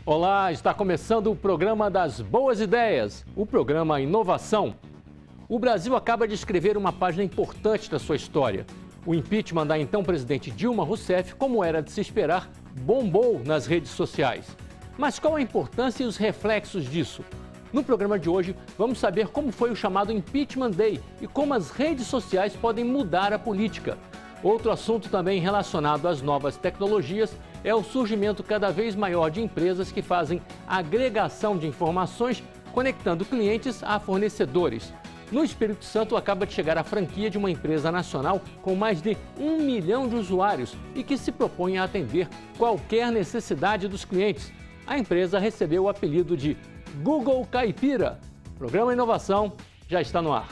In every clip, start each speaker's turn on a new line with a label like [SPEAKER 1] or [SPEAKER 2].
[SPEAKER 1] Olá, está começando o programa das Boas Ideias, o programa Inovação. O Brasil acaba de escrever uma página importante da sua história. O impeachment da então presidente Dilma Rousseff, como era de se esperar, bombou nas redes sociais. Mas qual a importância e os reflexos disso? No programa de hoje, vamos saber como foi o chamado Impeachment Day e como as redes sociais podem mudar a política. Outro assunto também relacionado às novas tecnologias é o surgimento cada vez maior de empresas que fazem agregação de informações, conectando clientes a fornecedores. No Espírito Santo, acaba de chegar a franquia de uma empresa nacional com mais de 1 milhão de usuários e que se propõe a atender qualquer necessidade dos clientes. A empresa recebeu o apelido de Google Caipira. O programa Inovação já está no ar.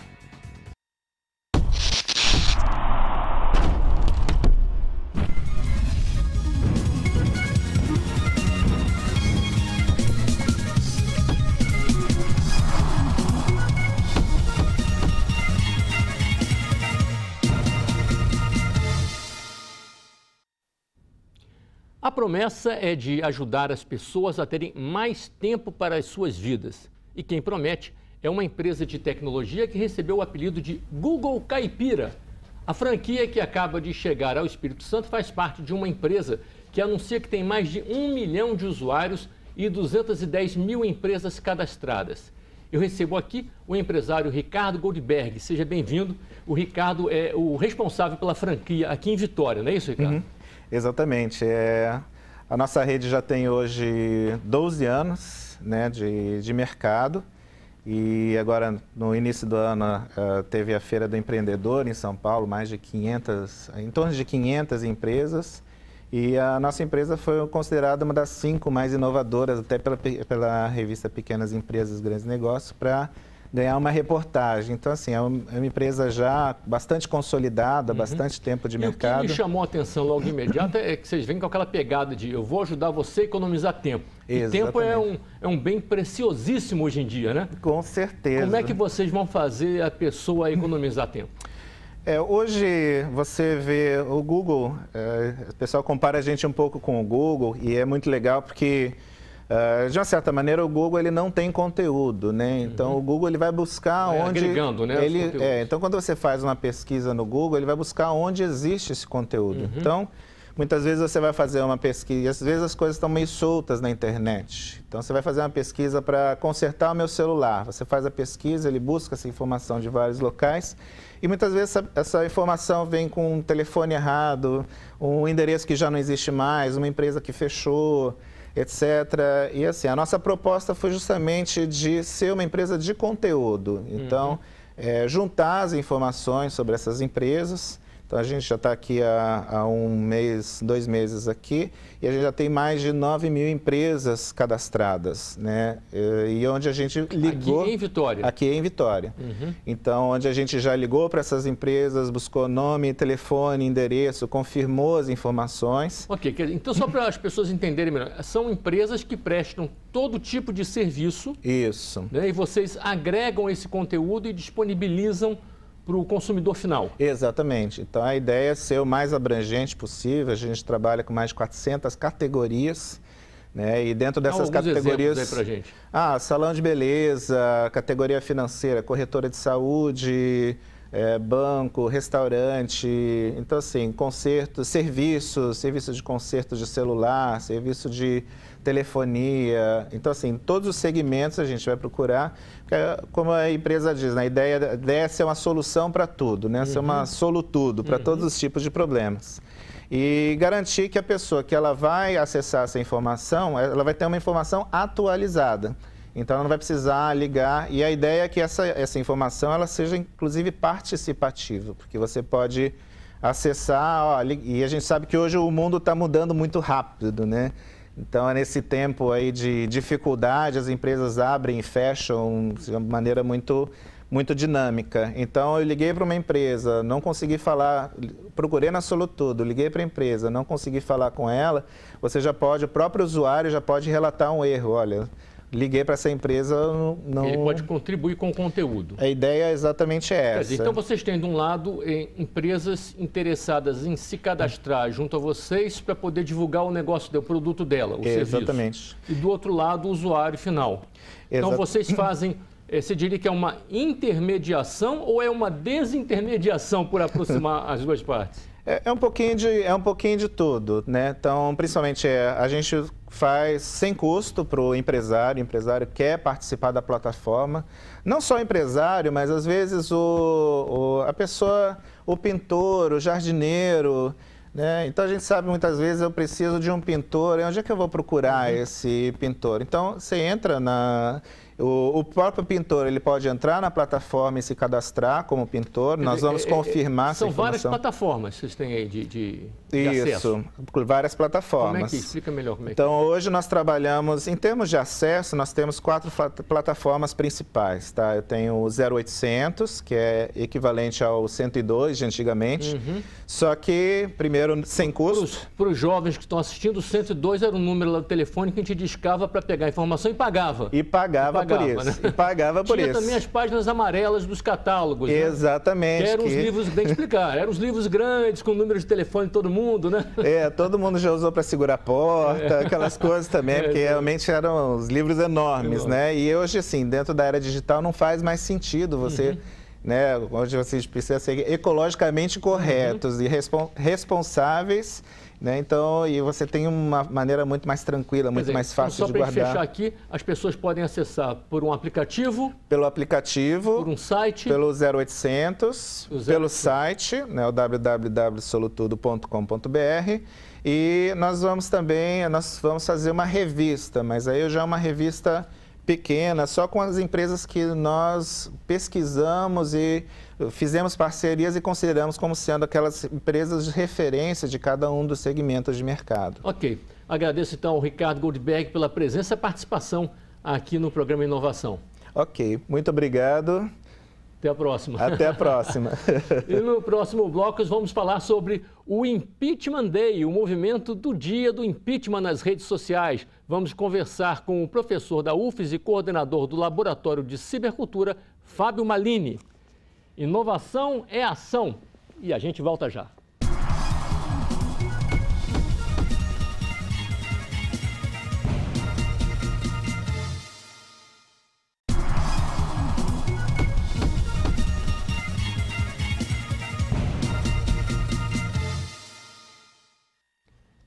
[SPEAKER 1] A promessa é de ajudar as pessoas a terem mais tempo para as suas vidas. E quem promete é uma empresa de tecnologia que recebeu o apelido de Google Caipira. A franquia que acaba de chegar ao Espírito Santo faz parte de uma empresa que anuncia que tem mais de 1 milhão de usuários e 210 mil empresas cadastradas. Eu recebo aqui o empresário Ricardo Goldberg. Seja bem-vindo. O Ricardo é o responsável pela franquia aqui em Vitória, não é isso, Ricardo?
[SPEAKER 2] Exatamente. A nossa rede já tem hoje 12 anos, né, de mercado e agora no início do ano teve a Feira do Empreendedor em São Paulo, em torno de 500 empresas, e a nossa empresa foi considerada uma das 5 mais inovadoras até pela revista Pequenas Empresas, Grandes Negócios, para ganhar uma reportagem. Então, assim, é uma empresa já bastante consolidada, bastante tempo de mercado.
[SPEAKER 1] O que me chamou a atenção logo de imediato é que vocês vêm com aquela pegada de eu vou ajudar você a economizar tempo. E tempo é um bem preciosíssimo hoje em dia, né?
[SPEAKER 2] Com certeza.
[SPEAKER 1] Como é que vocês vão fazer a pessoa economizar tempo?
[SPEAKER 2] Hoje você vê o Google, o pessoal compara a gente um pouco com o Google e é muito legal porque de uma certa maneira, o Google ele não tem conteúdo, né? Então, o Google ele vai buscar onde...
[SPEAKER 1] agregando, né,
[SPEAKER 2] então, quando você faz uma pesquisa no Google, ele vai buscar onde existe esse conteúdo. Então, muitas vezes você vai fazer uma pesquisa, e às vezes as coisas estão meio soltas na internet. Então, você vai fazer uma pesquisa para consertar o meu celular. Você faz a pesquisa, ele busca essa informação de vários locais, e muitas vezes essa informação vem com um telefone errado, um endereço que já não existe mais, uma empresa que fechou, etc. E assim, a nossa proposta foi justamente de ser uma empresa de conteúdo. Então, juntar as informações sobre essas empresas. Então, a gente já está aqui há 1 mês, 2 meses aqui, e a gente já tem mais de 9 mil empresas cadastradas, né? E onde a gente ligou...
[SPEAKER 1] Aqui em Vitória?
[SPEAKER 2] Aqui em Vitória. Então, onde a gente já ligou para essas empresas, buscou nome, telefone, endereço, confirmou as informações.
[SPEAKER 1] Ok, então só para as pessoas entenderem melhor, são empresas que prestam todo tipo de serviço.
[SPEAKER 2] Isso.
[SPEAKER 1] Né? E vocês agregam esse conteúdo e disponibilizam para o consumidor final.
[SPEAKER 2] Exatamente. Então, a ideia é ser o mais abrangente possível. A gente trabalha com mais de 400 categorias, né? E dentro dessas categorias...
[SPEAKER 1] Aí pra gente.
[SPEAKER 2] Salão de beleza, categoria financeira, corretora de saúde, banco, restaurante. Então, assim, conserto, serviço de conserto de celular, serviço de telefonia. Então, assim, todos os segmentos a gente vai procurar, como a empresa diz, né? A ideia é ser uma solução para tudo, né? Ser uma solutudo para todos os tipos de problemas. E garantir que a pessoa que ela vai acessar essa informação, ela vai ter uma informação atualizada. Então, ela não vai precisar ligar. E a ideia é que essa informação ela seja, inclusive, participativa, porque você pode acessar... e a gente sabe que hoje o mundo está mudando muito rápido, né? Então, nesse tempo aí de dificuldade, as empresas abrem e fecham de uma maneira muito dinâmica. Então, eu liguei para uma empresa, não consegui falar, procurei na Solutudo, liguei para a empresa, não consegui falar com ela, você já pode, o próprio usuário já pode relatar um erro. Olha, liguei para essa empresa, não...
[SPEAKER 1] Ele pode contribuir com o conteúdo.
[SPEAKER 2] A ideia é exatamente essa.
[SPEAKER 1] Quer dizer, então vocês têm, de um lado, empresas interessadas em se cadastrar junto a vocês para poder divulgar o negócio, o produto dela, o serviço.
[SPEAKER 2] Exatamente.
[SPEAKER 1] E do outro lado, o usuário final. Então vocês fazem, você diria que é uma intermediação ou é uma desintermediação por aproximar as duas partes?
[SPEAKER 2] É um pouquinho de tudo, né? Então, principalmente, a gente faz sem custo para o empresário quer participar da plataforma. Não só o empresário, mas às vezes a pessoa, o pintor, o jardineiro, né? Então, a gente sabe muitas vezes eu preciso de um pintor, onde é que eu vou procurar esse pintor? Então, você entra o próprio pintor, ele pode entrar na plataforma e se cadastrar como pintor. Nós vamos confirmar essa informação.
[SPEAKER 1] São várias plataformas que vocês têm aí de acesso.
[SPEAKER 2] Isso, várias plataformas.
[SPEAKER 1] Como é que explica melhor como é que
[SPEAKER 2] Então, hoje nós trabalhamos, em termos de acesso, nós temos 4 plataformas principais, tá? Eu tenho o 0800, que é equivalente ao 102 de antigamente, só que, primeiro, sem custo.
[SPEAKER 1] Para os jovens que estão assistindo, o 102 era o número lá do telefone que a gente discava para pegar a informação e pagava.
[SPEAKER 2] E pagava por isso.
[SPEAKER 1] Né?
[SPEAKER 2] E pagava por
[SPEAKER 1] Tinha
[SPEAKER 2] isso.
[SPEAKER 1] também as páginas amarelas dos catálogos.
[SPEAKER 2] Exatamente.
[SPEAKER 1] Né? Que eram os livros, tem que explicar, eram os livros grandes, com o número de telefone de todo mundo, né?
[SPEAKER 2] Todo mundo já usou para segurar a porta, aquelas coisas também, porque realmente eram os livros enormes, né? E hoje, assim, dentro da era digital não faz mais sentido você... Né, onde vocês precisam ser ecologicamente corretos e responsáveis, né? Então, e você tem uma maneira muito mais tranquila, muito mais fácil de guardar.
[SPEAKER 1] Só para fechar aqui, as pessoas podem acessar por um aplicativo?
[SPEAKER 2] Pelo aplicativo.
[SPEAKER 1] Por um site?
[SPEAKER 2] Pelo 0800, pelo site, né, o www.solutudo.com.br. E nós vamos fazer uma revista, mas aí já é uma revista pequena, só com as empresas que nós pesquisamos e fizemos parcerias e consideramos como sendo aquelas empresas de referência de cada um dos segmentos de mercado.
[SPEAKER 1] Ok. Agradeço então ao Ricardo Goldberg pela presença e participação aqui no programa Inovação.
[SPEAKER 2] Ok. Muito obrigado.
[SPEAKER 1] Até a próxima.
[SPEAKER 2] Até a próxima.
[SPEAKER 1] E no próximo bloco vamos falar sobre o Impeachment Day, o movimento do dia do impeachment nas redes sociais. Vamos conversar com o professor da UFES e coordenador do Laboratório de Cibercultura, Fábio Malini. Inovação é ação. E a gente volta já.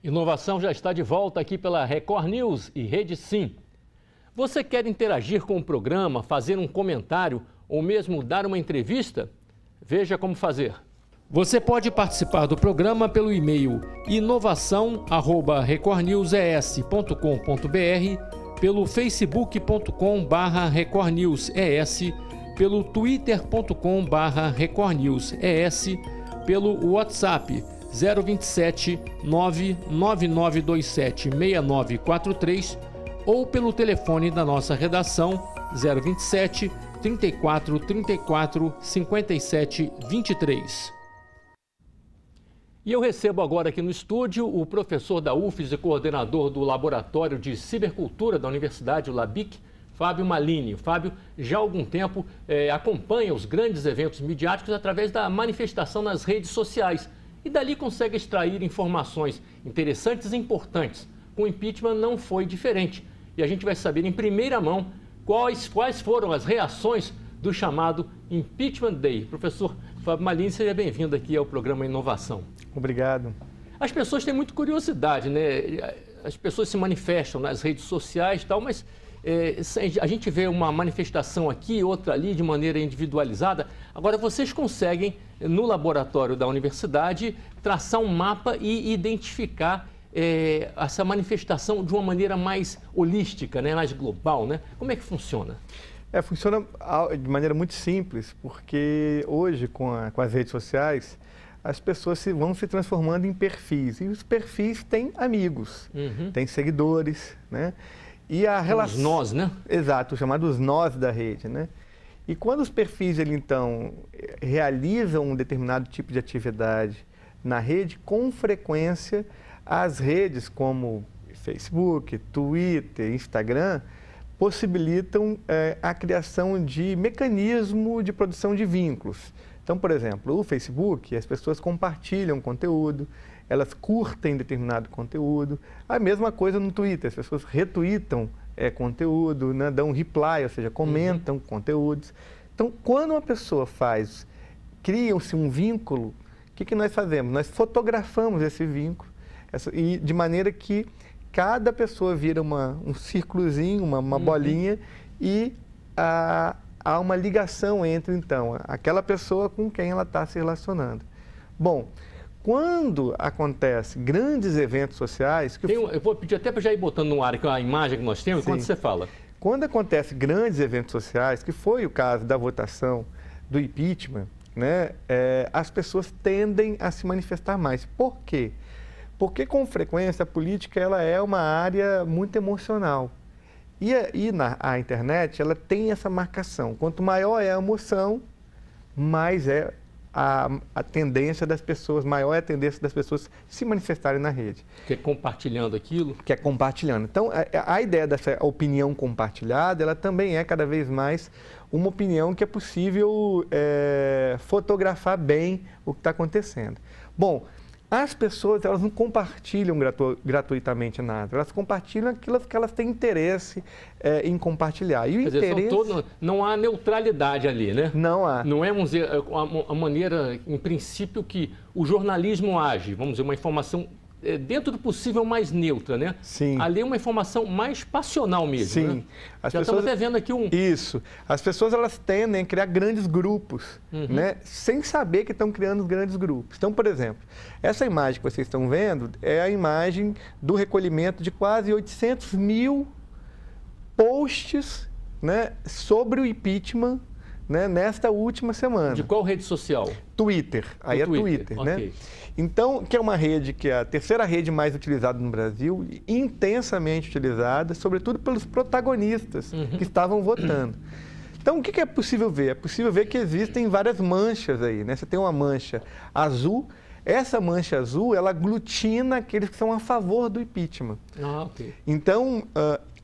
[SPEAKER 1] Inovação já está de volta aqui pela Record News e Rede Sim. Você quer interagir com o programa, fazer um comentário ou mesmo dar uma entrevista? Veja como fazer. Você pode participar do programa pelo e-mail inovação@recordnewses.com.br, pelo facebook.com/recordnewses, pelo twitter.com/recordnewses, pelo WhatsApp 027 99927 6943 ou pelo telefone da nossa redação 027 34 34 57 23. E eu recebo agora aqui no estúdio o professor da UFES e coordenador do Laboratório de Cibercultura da Universidade, o LABIC, Fábio Malini. O Fábio já há algum tempo acompanha os grandes eventos midiáticos através da manifestação nas redes sociais. E dali consegue extrair informações interessantes e importantes. Com o impeachment não foi diferente. E a gente vai saber em primeira mão quais foram as reações do chamado Impeachment Day. Professor Fábio Malini, seja bem-vindo aqui ao programa Inovação.
[SPEAKER 2] Obrigado.
[SPEAKER 1] As pessoas têm muita curiosidade, né? As pessoas se manifestam nas redes sociais e tal, mas a gente vê uma manifestação aqui, outra ali, de maneira individualizada. Agora, vocês conseguem, no laboratório da universidade, traçar um mapa e identificar essa manifestação de uma maneira mais holística, né? Mais global, né? Como é que funciona?
[SPEAKER 3] Funciona de maneira muito simples, porque hoje, com as redes sociais, as pessoas vão se transformando em perfis. E os perfis têm amigos, têm seguidores, né? E a relação...
[SPEAKER 1] Os nós, né?
[SPEAKER 3] Exato, os chamados nós da rede, né? E quando os perfis, então, realizam um determinado tipo de atividade na rede, com frequência, as redes como Facebook, Twitter, Instagram, possibilitam a criação de mecanismo de produção de vínculos. Então, por exemplo, o Facebook, as pessoas compartilham conteúdo, elas curtem determinado conteúdo. A mesma coisa no Twitter, as pessoas retweetam conteúdo, né, dão reply, ou seja, comentam conteúdos. Então, quando uma pessoa cria-se um vínculo, o que nós fazemos? Nós fotografamos esse vínculo, e de maneira que cada pessoa vira um círculozinho, uma bolinha, e há uma ligação entre, então, aquela pessoa com quem ela está se relacionando. Bom, quando acontece grandes eventos sociais...
[SPEAKER 1] Eu vou pedir até para já ir botando no ar aqui a imagem que nós temos, enquanto você fala.
[SPEAKER 3] Quando acontece grandes eventos sociais, que foi o caso da votação do impeachment, né, as pessoas tendem a se manifestar mais. Por quê? Porque, com frequência, a política ela é uma área muito emocional. E a internet ela tem essa marcação. Quanto maior é a emoção, mais é a tendência das pessoas, maior é a tendência das pessoas se manifestarem na rede.
[SPEAKER 1] Que é compartilhando aquilo?
[SPEAKER 3] Que é compartilhando. Então, a ideia dessa opinião compartilhada, ela também é cada vez mais uma opinião que é possível fotografar bem o que está acontecendo. Bom, as pessoas elas não compartilham gratuitamente nada, elas compartilham aquilo que elas têm interesse em compartilhar. E o interesse...
[SPEAKER 1] não há neutralidade ali, né?
[SPEAKER 3] Não há.
[SPEAKER 1] Não é, vamos dizer, a maneira, em princípio, que o jornalismo age, vamos dizer, uma informação dentro do possível mais neutra, né?
[SPEAKER 3] Sim.
[SPEAKER 1] Ali é uma informação mais passional mesmo,
[SPEAKER 3] sim.
[SPEAKER 1] Né? Já estamos até vendo aqui
[SPEAKER 3] Isso. As pessoas, elas tendem a criar grandes grupos, né? Sem saber que estão criando grandes grupos. Então, por exemplo, essa imagem que vocês estão vendo é a imagem do recolhimento de quase 800 mil posts, né, sobre o impeachment, né, nesta última semana.
[SPEAKER 1] De qual rede social?
[SPEAKER 3] Twitter. Aí é Twitter,
[SPEAKER 1] okay.
[SPEAKER 3] Né? Então, que é uma rede que é a terceira rede mais utilizada no Brasil, intensamente utilizada, sobretudo pelos protagonistas que estavam votando. Então, o que é possível ver? É possível ver que existem várias manchas aí, né? Você tem uma mancha azul, essa mancha azul, ela aglutina aqueles que são a favor do impeachment.
[SPEAKER 1] Ok.
[SPEAKER 3] Então,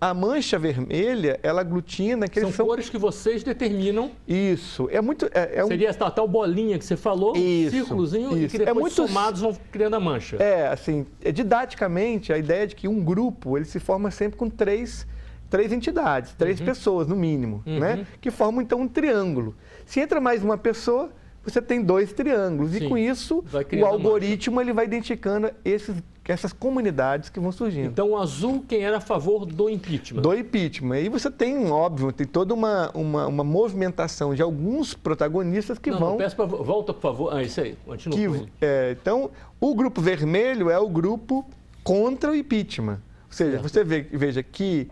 [SPEAKER 3] a mancha vermelha, ela aglutina aqueles
[SPEAKER 1] são cores que vocês determinam.
[SPEAKER 3] Isso.
[SPEAKER 1] Seria essa tal bolinha que você falou,
[SPEAKER 3] isso,
[SPEAKER 1] círculozinho,
[SPEAKER 3] isso.
[SPEAKER 1] E que depois somados vão criando a mancha.
[SPEAKER 3] Assim, didaticamente, a ideia de que um grupo, ele se forma sempre com três entidades, três pessoas, no mínimo, né? Que formam, então, um triângulo. Se entra mais uma pessoa, você tem dois triângulos. Sim. E, com isso, o algoritmo ele vai identificando essas comunidades que vão surgindo.
[SPEAKER 1] Então, o azul, quem era a favor do impeachment?
[SPEAKER 3] Do impeachment. Aí você tem, óbvio, tem toda uma movimentação de alguns protagonistas que vão...
[SPEAKER 1] Não, peço para... Volta, por favor. Isso aí, continua.
[SPEAKER 3] Então, o grupo vermelho é o grupo contra o impeachment. Ou seja, você veja que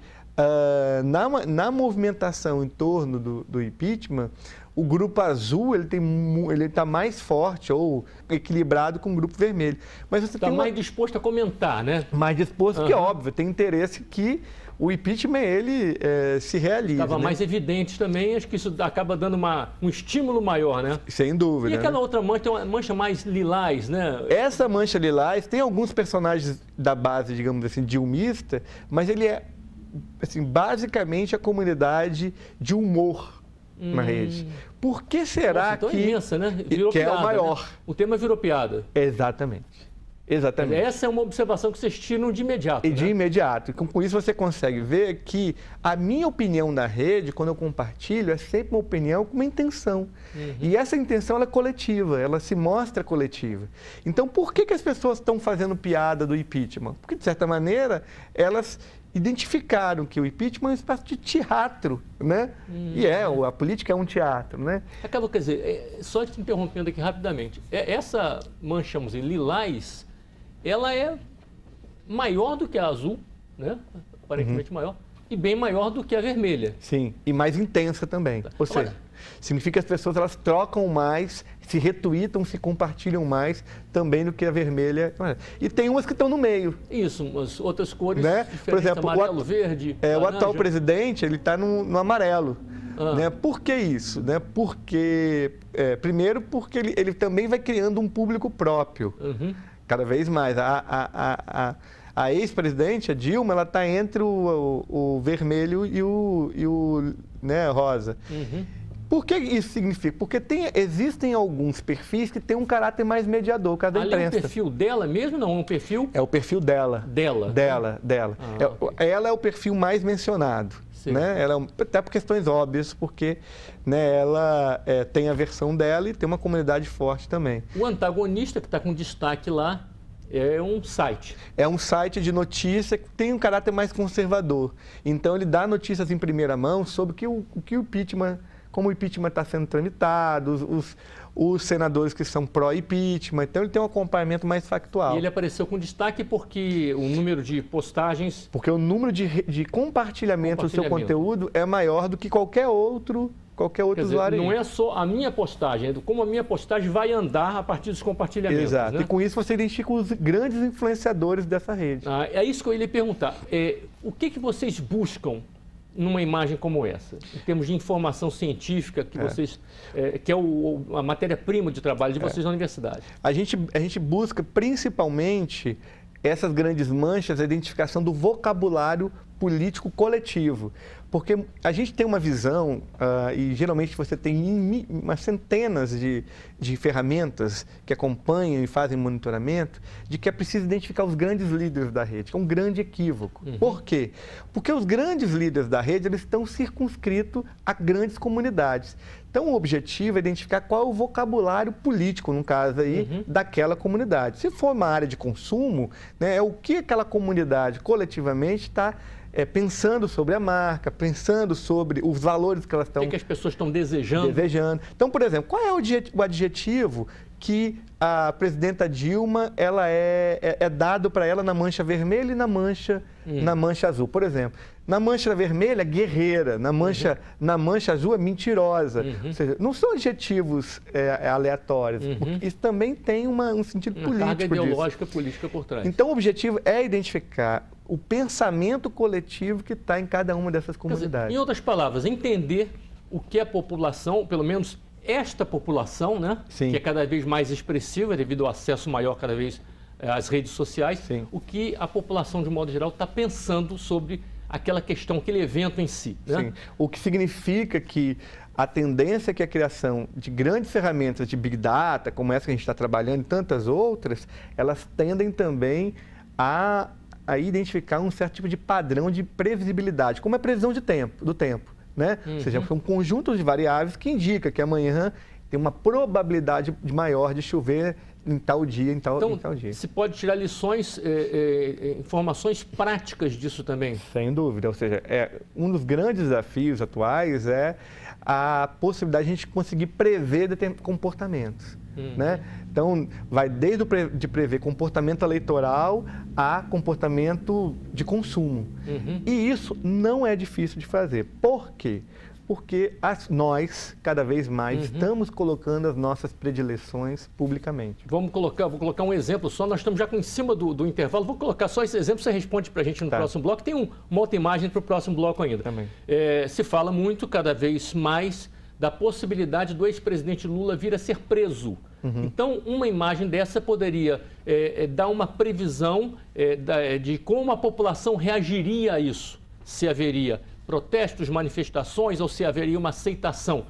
[SPEAKER 3] na movimentação em torno do impeachment, o grupo azul ele está mais forte ou equilibrado com o grupo vermelho. Mas você
[SPEAKER 1] está mais disposto a comentar, né?
[SPEAKER 3] Mais disposto, que é óbvio, tem interesse que o impeachment ele se realize.
[SPEAKER 1] Estava
[SPEAKER 3] né?
[SPEAKER 1] mais evidente também, acho que isso acaba dando um estímulo maior, né?
[SPEAKER 3] Sem dúvida.
[SPEAKER 1] E aquela outra mancha, tem uma mancha mais lilás, né?
[SPEAKER 3] Essa mancha lilás tem alguns personagens da base, digamos assim, dilmista, mas ele é assim, basicamente a comunidade de humor na rede. Por que será
[SPEAKER 1] então
[SPEAKER 3] que...
[SPEAKER 1] é imensa, né? Virou
[SPEAKER 3] que
[SPEAKER 1] piada,
[SPEAKER 3] é o maior.
[SPEAKER 1] Né? O tema virou piada.
[SPEAKER 3] Exatamente.
[SPEAKER 1] Essa é uma observação que vocês tiram de imediato.
[SPEAKER 3] E de imediato. Com isso você consegue ver que a minha opinião na rede, quando eu compartilho, é sempre uma opinião com uma intenção. E essa intenção ela é coletiva, ela se mostra coletiva. Então, por que as pessoas estão fazendo piada do impeachment? Porque, de certa maneira, elas identificaram que o impeachment é um espaço de teatro, né? E a política é um teatro, né?
[SPEAKER 1] Acaba, quer dizer, só te interrompendo aqui rapidamente, essa mancha, vamos dizer, lilás, ela é maior do que a azul, né? Aparentemente maior, e bem maior do que a vermelha.
[SPEAKER 3] Sim, e mais intensa também. Ou seja, significa que as pessoas elas trocam mais, se retweetam, se compartilham mais também do que a vermelha. E tem umas que estão no meio.
[SPEAKER 1] Isso, umas outras cores,
[SPEAKER 3] né? Por exemplo,
[SPEAKER 1] amarelo, verde,
[SPEAKER 3] o atual presidente, ele está no amarelo. Né? Por que isso? Né? Porque, primeiro, porque ele também vai criando um público próprio. Cada vez mais. A ex-presidente, a Dilma, ela está entre o vermelho e o né, rosa. Por que isso significa? Porque existem alguns perfis que têm um caráter mais mediador, o caso da imprensa.
[SPEAKER 1] É o perfil dela mesmo, não? É um perfil?
[SPEAKER 3] É o perfil dela.
[SPEAKER 1] Dela?
[SPEAKER 3] Dela.
[SPEAKER 1] Okay.
[SPEAKER 3] Ela é o perfil mais mencionado. Né? Ela até por questões óbvias, porque né, ela tem a versão dela e tem uma comunidade forte também.
[SPEAKER 1] O antagonista, que está com destaque lá, é um site.
[SPEAKER 3] É um site de notícia que tem um caráter mais conservador. Então, ele dá notícias em primeira mão sobre como o impeachment está sendo tramitado, os senadores que são pró-impeachment. Então, ele tem um acompanhamento mais factual.
[SPEAKER 1] E ele apareceu com destaque porque o número de postagens...
[SPEAKER 3] Porque o número de compartilhamento do seu conteúdo é maior do que qualquer outro usuário.
[SPEAKER 1] Não é só a minha postagem, é como a minha postagem vai andar a partir dos compartilhamentos.
[SPEAKER 3] Exato.
[SPEAKER 1] Né?
[SPEAKER 3] E com isso você identifica os grandes influenciadores dessa rede.
[SPEAKER 1] É isso que eu ia lhe perguntar. O que vocês buscam numa imagem como essa, em termos de informação científica que vocês, que é a matéria-prima de trabalho de vocês na universidade?
[SPEAKER 3] A gente busca principalmente essas grandes manchas, a identificação do vocabulário político coletivo. Porque a gente tem uma visão, e geralmente você tem umas centenas de ferramentas que acompanham e fazem monitoramento, de que é preciso identificar os grandes líderes da rede, que é um grande equívoco. Por quê? Porque os grandes líderes da rede, eles estão circunscritos a grandes comunidades. Então, o objetivo é identificar qual é o vocabulário político, no caso aí, daquela comunidade. Se for uma área de consumo, né, é o que aquela comunidade coletivamente está pensando sobre a marca, pensando sobre os valores que elas estão...
[SPEAKER 1] O que as pessoas estão desejando.
[SPEAKER 3] Então, por exemplo, qual é o adjetivo que a presidenta Dilma é dado para ela na mancha vermelha e na mancha azul? Por exemplo, na mancha vermelha, guerreira, na mancha azul, é mentirosa. Ou seja, não são adjetivos aleatórios, porque isso também tem um sentido político.
[SPEAKER 1] Uma carga ideológica política por trás.
[SPEAKER 3] Então, o objetivo é identificar o pensamento coletivo que está em cada uma dessas comunidades.
[SPEAKER 1] Quer dizer, em outras palavras, entender o que a população, pelo menos esta população, né,
[SPEAKER 3] Sim.
[SPEAKER 1] que é cada vez mais expressiva devido ao acesso maior cada vez às redes sociais,
[SPEAKER 3] Sim.
[SPEAKER 1] o que a população, de modo geral, está pensando sobre aquela questão, aquele evento em si. Né?
[SPEAKER 3] Sim. O que significa que a tendência é que a criação de grandes ferramentas de Big Data, como essa que a gente está trabalhando e tantas outras, elas tendem também a identificar um certo tipo de padrão de previsibilidade, como a previsão do tempo. Né? Ou seja, são conjuntos de variáveis que indicam que amanhã tem uma probabilidade maior de chover em tal dia, em tal dia.
[SPEAKER 1] Se pode tirar lições, informações práticas disso também?
[SPEAKER 3] Sem dúvida. Ou seja, um dos grandes desafios atuais é a possibilidade de a gente conseguir prever comportamentos. Né? Então, vai desde de prever comportamento eleitoral a comportamento de consumo. E isso não é difícil de fazer. Por quê? Porque nós, cada vez mais, estamos colocando as nossas predileções publicamente.
[SPEAKER 1] Vou colocar um exemplo só, nós estamos já em cima do intervalo, vou colocar só esse exemplo, você responde para a gente no próximo bloco. Tem uma outra imagem para o próximo bloco ainda.
[SPEAKER 3] Também.
[SPEAKER 1] Se fala muito, cada vez mais, da possibilidade do ex-presidente Lula vir a ser preso. Então, uma imagem dessa poderia dar uma previsão de como a população reagiria a isso, se haveria protestos, manifestações ou se haveria uma aceitação.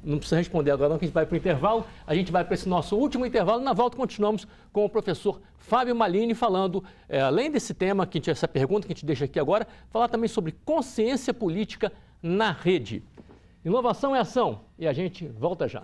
[SPEAKER 1] Não precisa responder agora não, que a gente vai para o intervalo. A gente vai para esse nosso último intervalo. Na volta continuamos com o professor Fábio Malini falando, além desse tema, essa pergunta que a gente deixa aqui agora, falar também sobre consciência política na rede. Inovação é ação e a gente volta já.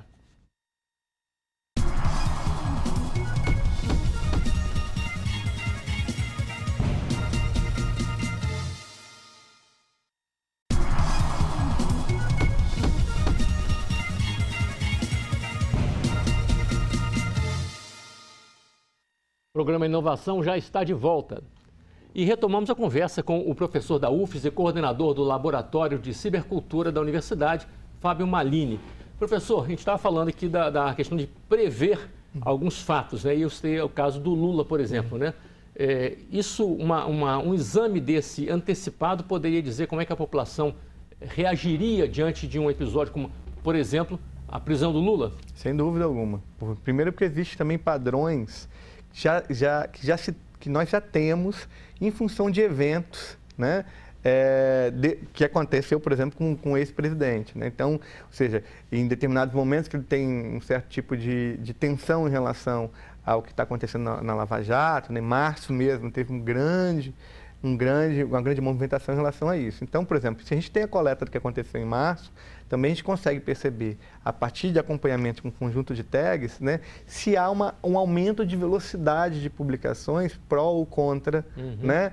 [SPEAKER 1] O programa Inovação já está de volta. E retomamos a conversa com o professor da UFES e coordenador do Laboratório de Cibercultura da Universidade, Fábio Malini. Professor, a gente estava falando aqui da questão de prever alguns fatos, né? E eu sei o caso do Lula, por exemplo, né? Um exame desse antecipado poderia dizer como é que a população reagiria diante de um episódio como, por exemplo, a prisão do Lula?
[SPEAKER 3] Sem dúvida alguma. Primeiro porque existem também padrões que já se que nós já temos em função de eventos, né? Que aconteceu, por exemplo, com o ex-presidente, né? Então, ou seja, em determinados momentos que ele tem um certo tipo de tensão em relação ao que está acontecendo na Lava Jato, né? Em março mesmo teve uma grande movimentação em relação a isso. Então, por exemplo, se a gente tem a coleta do que aconteceu em março, também a gente consegue perceber, a partir de acompanhamento com um conjunto de tags, né, se há um aumento de velocidade de publicações pró ou contra, né,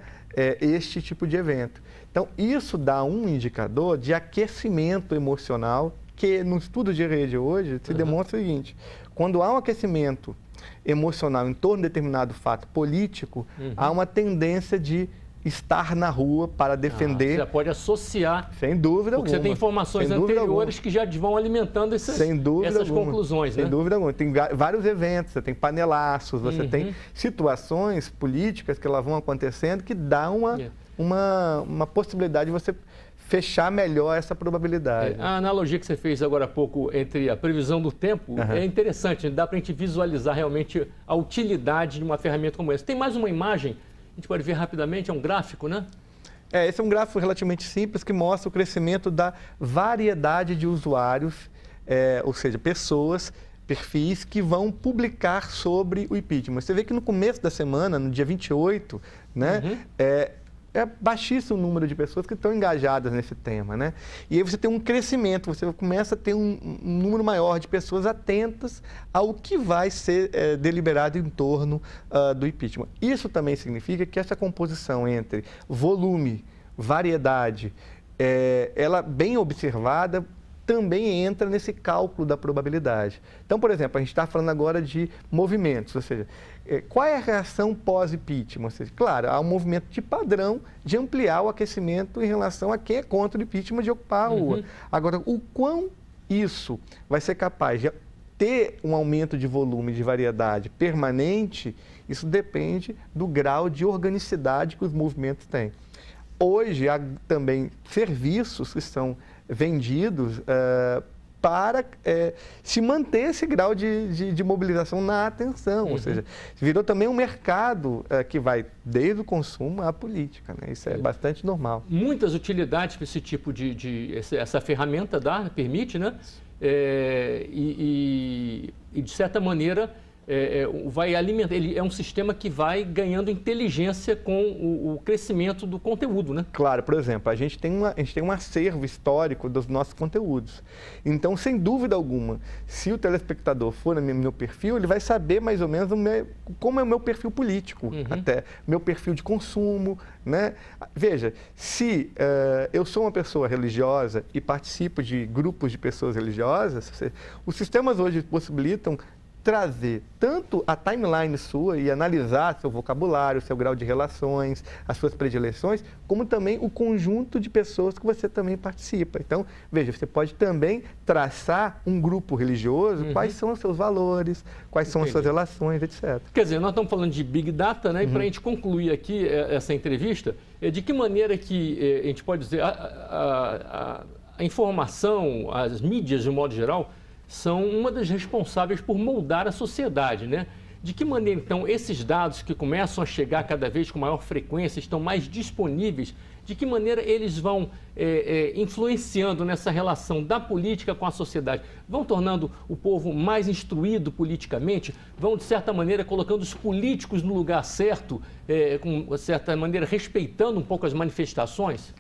[SPEAKER 3] este tipo de evento. Então, isso dá um indicador de aquecimento emocional, que no estudo de rede hoje se demonstra o seguinte: quando há um aquecimento emocional em torno de determinado fato político, há uma tendência de estar na rua para defender.
[SPEAKER 1] Você já pode associar.
[SPEAKER 3] Sem dúvida alguma.
[SPEAKER 1] Porque você tem informações anteriores que já vão alimentando essas conclusões.
[SPEAKER 3] Sem
[SPEAKER 1] né?
[SPEAKER 3] dúvida alguma. Tem vários eventos, você tem panelaços, você tem situações políticas que elas vão acontecendo que dá uma possibilidade de você fechar melhor essa probabilidade.
[SPEAKER 1] A analogia que você fez agora há pouco entre a previsão do tempo é interessante, dá para a gente visualizar realmente a utilidade de uma ferramenta como essa. Tem mais uma imagem, a gente pode ver rapidamente, é um gráfico, né?
[SPEAKER 3] Esse é um gráfico relativamente simples que mostra o crescimento da variedade de usuários, ou seja, pessoas, perfis que vão publicar sobre o impeachment. Você vê que no começo da semana, no dia 28, né, é baixíssimo o número de pessoas que estão engajadas nesse tema, né? E aí você tem um crescimento, você começa a ter um número maior de pessoas atentas ao que vai ser deliberado em torno do impeachment. Isso também significa que essa composição entre volume, variedade, ela bem observada, também entra nesse cálculo da probabilidade. Então, por exemplo, a gente está falando agora de movimentos, ou seja, qual é a reação pós-impeachment? Ou seja, claro, há um movimento de padrão de ampliar o aquecimento em relação a quem é contra o impeachment de ocupar a rua. Agora, o quão isso vai ser capaz de ter um aumento de volume, de variedade permanente, isso depende do grau de organicidade que os movimentos têm. Hoje, há também serviços que são vendidos para se manter esse grau de mobilização na atenção. Ou seja, virou também um mercado que vai desde o consumo à política, né? Isso é bastante normal.
[SPEAKER 1] Muitas utilidades para esse tipo essa ferramenta permite, né? E de certa maneira, vai alimentar, ele é um sistema que vai ganhando inteligência com o crescimento do conteúdo, né?
[SPEAKER 3] Claro, por exemplo, a gente tem um acervo histórico dos nossos conteúdos. Então, sem dúvida alguma, se o telespectador for no meu perfil, ele vai saber mais ou menos como é o meu perfil político, até meu perfil de consumo, né? Veja, se eu sou uma pessoa religiosa e participo de grupos de pessoas religiosas, os sistemas hoje possibilitam trazer tanto a timeline sua e analisar seu vocabulário, seu grau de relações, as suas predileções, como também o conjunto de pessoas que você também participa. Então, veja, você pode também traçar um grupo religioso, quais são os seus valores, quais são as suas relações, etc.
[SPEAKER 1] Quer dizer, nós estamos falando de Big Data, né? E para a gente concluir aqui essa entrevista, de que maneira que a gente pode dizer a informação, as mídias de um modo geral, são uma das responsáveis por moldar a sociedade, né? De que maneira, então, esses dados que começam a chegar cada vez com maior frequência, estão mais disponíveis, de que maneira eles vão influenciando nessa relação da política com a sociedade? Vão tornando o povo mais instruído politicamente? Vão, de certa maneira, colocando os políticos no lugar certo, com, de certa maneira, respeitando um pouco as manifestações?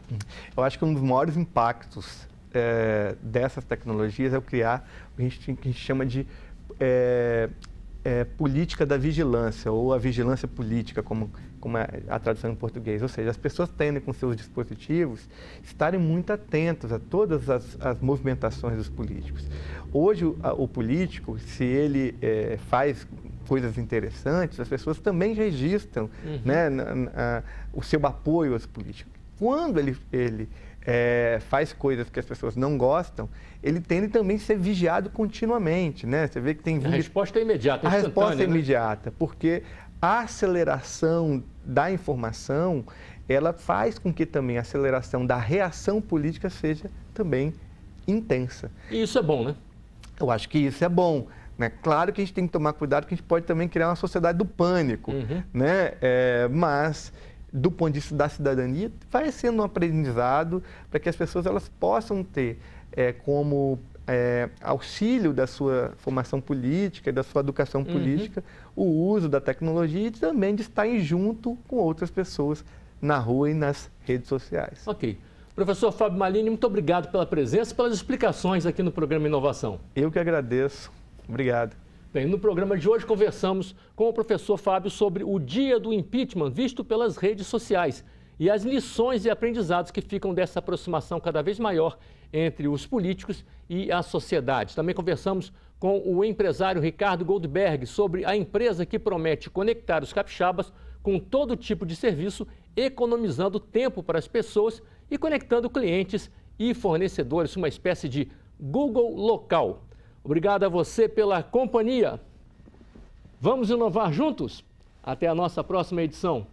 [SPEAKER 3] Eu acho que um dos maiores impactos dessas tecnologias é o criar o que a gente chama de política da vigilância, ou a vigilância política, como é a tradução em português. Ou seja, as pessoas tendem, com seus dispositivos, estarem muito atentos a todas as movimentações dos políticos. Hoje, o político, se ele faz coisas interessantes, as pessoas também registram né, o seu apoio aos políticos. Quando ele faz coisas que as pessoas não gostam, ele tende também a ser vigiado continuamente, né? Você vê que tem...
[SPEAKER 1] A resposta é imediata,
[SPEAKER 3] A resposta é imediata,
[SPEAKER 1] né?
[SPEAKER 3] Porque a aceleração da informação, ela faz com que também a aceleração da reação política seja também intensa.
[SPEAKER 1] E isso é bom, né?
[SPEAKER 3] Eu acho que isso é bom, né? Claro que a gente tem que tomar cuidado, porque a gente pode também criar uma sociedade do pânico, né? Mas, do ponto de vista da cidadania, vai sendo um aprendizado para que as pessoas elas possam ter como auxílio da sua formação política, da sua educação política, o uso da tecnologia e também de estarem junto com outras pessoas na rua e nas redes sociais.
[SPEAKER 1] Ok. Professor Fábio Malini, muito obrigado pela presença e pelas explicações aqui no programa Inovação.
[SPEAKER 3] Eu que agradeço. Obrigado.
[SPEAKER 1] Bem, no programa de hoje conversamos com o professor Fábio sobre o dia do impeachment visto pelas redes sociais e as lições e aprendizados que ficam dessa aproximação cada vez maior entre os políticos e a sociedade. Também conversamos com o empresário Ricardo Goldberg sobre a empresa que promete conectar os capixabas com todo tipo de serviço, economizando tempo para as pessoas e conectando clientes e fornecedores, uma espécie de Google local. Obrigado a você pela companhia. Vamos inovar juntos? Até a nossa próxima edição.